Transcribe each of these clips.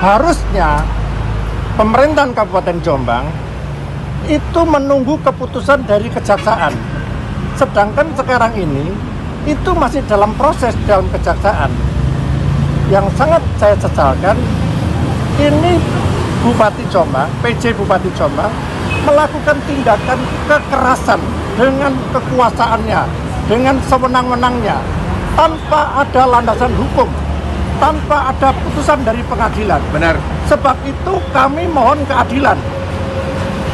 Harusnya pemerintahan Kabupaten Jombang itu menunggu keputusan dari kejaksaan. Sedangkan sekarang ini itu masih dalam proses dalam kejaksaan. Yang sangat saya sesalkan, ini Bupati Jombang, PJ Bupati Jombang melakukan tindakan kekerasan dengan kekuasaannya, dengan sewenang-wenangnya, tanpa ada landasan hukum, tanpa ada putusan dari pengadilan. Benar. Sebab itu kami mohon keadilan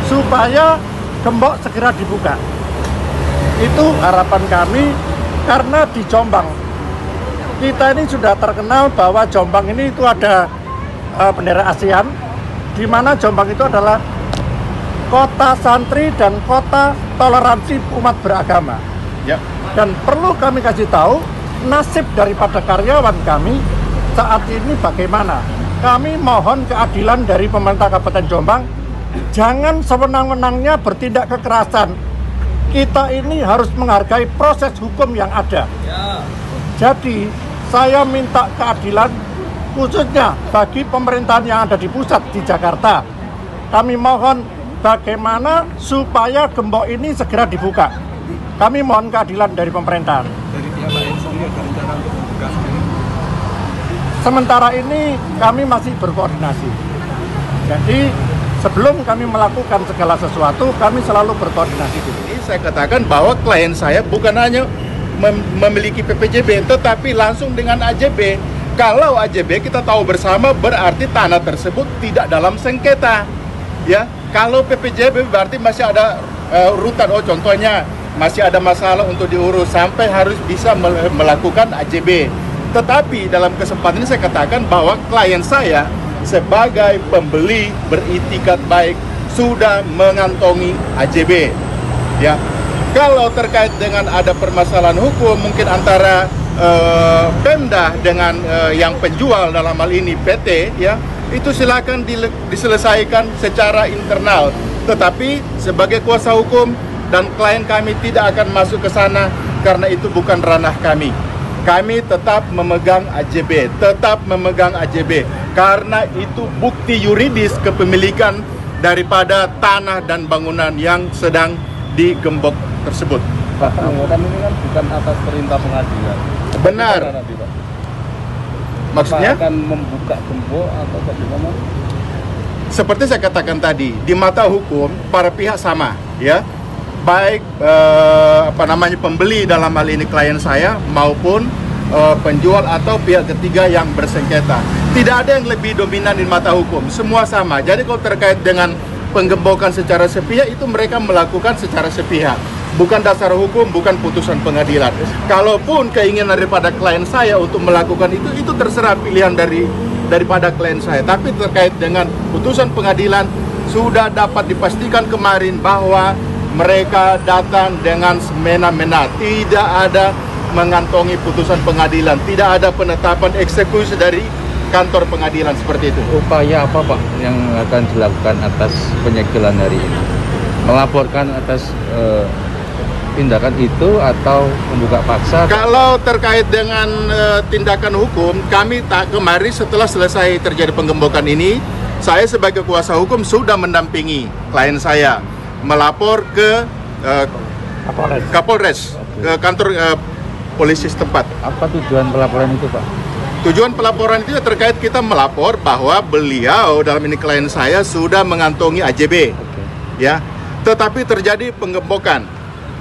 supaya gembok segera dibuka. Itu harapan kami, karena di Jombang kita ini sudah terkenal bahwa Jombang ini itu ada bendera ASEAN, di mana Jombang itu adalah kota santri dan kota toleransi umat beragama. Ya. Dan perlu kami kasih tahu nasib daripada karyawan kami saat ini bagaimana. Kami mohon keadilan dari pemerintah Kabupaten Jombang, jangan sewenang-wenangnya bertindak kekerasan. Kita ini harus menghargai proses hukum yang ada. Ya. Jadi saya minta keadilan khususnya bagi pemerintahan yang ada di pusat di Jakarta. Kami mohon bagaimana supaya gembok ini segera dibuka. Kami mohon keadilan dari pemerintahan. Dari pihak lain sendiri ada rencana untuk membuka sendiri? Sementara ini kami masih berkoordinasi. Jadi sebelum kami melakukan segala sesuatu, kami selalu berkoordinasi dulu. Ini saya katakan bahwa klien saya bukan hanya memiliki PPJB, tetapi langsung dengan AJB. Kalau AJB kita tahu bersama berarti tanah tersebut tidak dalam sengketa. Ya, kalau PPJB berarti masih ada urutan. Oh, contohnya masih ada masalah untuk diurus sampai harus bisa melakukan AJB. Tetapi dalam kesempatan ini saya katakan bahwa klien saya sebagai pembeli beritikat baik sudah mengantongi AJB. Ya, kalau terkait dengan ada permasalahan hukum mungkin antara Pemda dengan yang penjual dalam hal ini PT, ya, itu silakan diselesaikan secara internal. Tetapi sebagai kuasa hukum dan klien kami tidak akan masuk ke sana karena itu bukan ranah kami. Kami tetap memegang AJB, karena itu bukti yuridis kepemilikan daripada tanah dan bangunan yang sedang digembok tersebut. Pak, kan ini kan bukan atas perintah pengadilan. Benar. Nanti, Pak? Maksudnya? Pak akan membuka gembok atau bagaimana? Seperti saya katakan tadi, di mata hukum para pihak sama, ya. Baik pembeli dalam hal ini klien saya maupun penjual atau pihak ketiga yang bersengketa. Tidak ada yang lebih dominan di mata hukum, semua sama. Jadi kalau terkait dengan penggembokan secara sepihak itu mereka melakukan secara sepihak. Bukan dasar hukum, bukan putusan pengadilan. Kalaupun keinginan daripada klien saya untuk melakukan itu terserah pilihan daripada klien saya. Tapi terkait dengan putusan pengadilan sudah dapat dipastikan kemarin bahwa mereka datang dengan semena-mena, tidak ada mengantongi putusan pengadilan, tidak ada penetapan eksekusi dari kantor pengadilan seperti itu. Upaya apa, Pak, yang akan dilakukan atas penyegelan hari ini? Melaporkan atas tindakan itu atau membuka paksa? Kalau terkait dengan tindakan hukum, kami kemarin setelah selesai terjadi penggembokan ini, saya sebagai kuasa hukum sudah mendampingi klien saya melapor ke Kapolres, ke kantor polisi setempat. Apa tujuan pelaporan itu, Pak? Tujuan pelaporan itu terkait kita melapor bahwa beliau, dalam ini klien saya, sudah mengantongi AJB. Ya, tetapi terjadi penggembokan.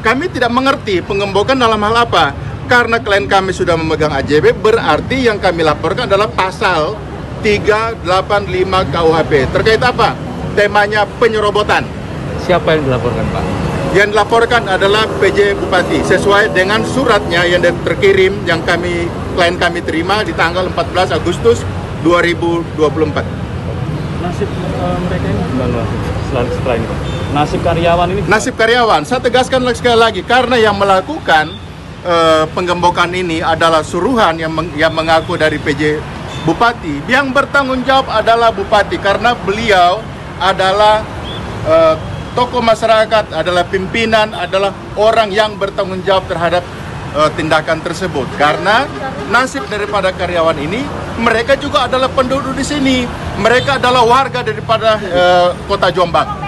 Kami tidak mengerti penggembokan dalam hal apa. Karena klien kami sudah memegang AJB, berarti yang kami laporkan adalah pasal 385 KUHP. Terkait apa? Temanya penyerobotan. Siapa yang dilaporkan, Pak? Yang dilaporkan adalah PJ Bupati sesuai dengan suratnya yang terkirim yang klien kami terima di tanggal 14 Agustus 2024. Nasib mereka ini gimana setelah ini, Pak? Nasib karyawan ini? Nasib karyawan, saya tegaskan sekali lagi, karena yang melakukan penggembokan ini adalah suruhan yang mengaku dari PJ Bupati. Yang bertanggung jawab adalah Bupati, karena beliau adalah tokoh masyarakat, adalah pimpinan, adalah orang yang bertanggung jawab terhadap tindakan tersebut. Karena nasib daripada karyawan ini mereka juga adalah penduduk di sini. Mereka adalah warga daripada kota Jombang.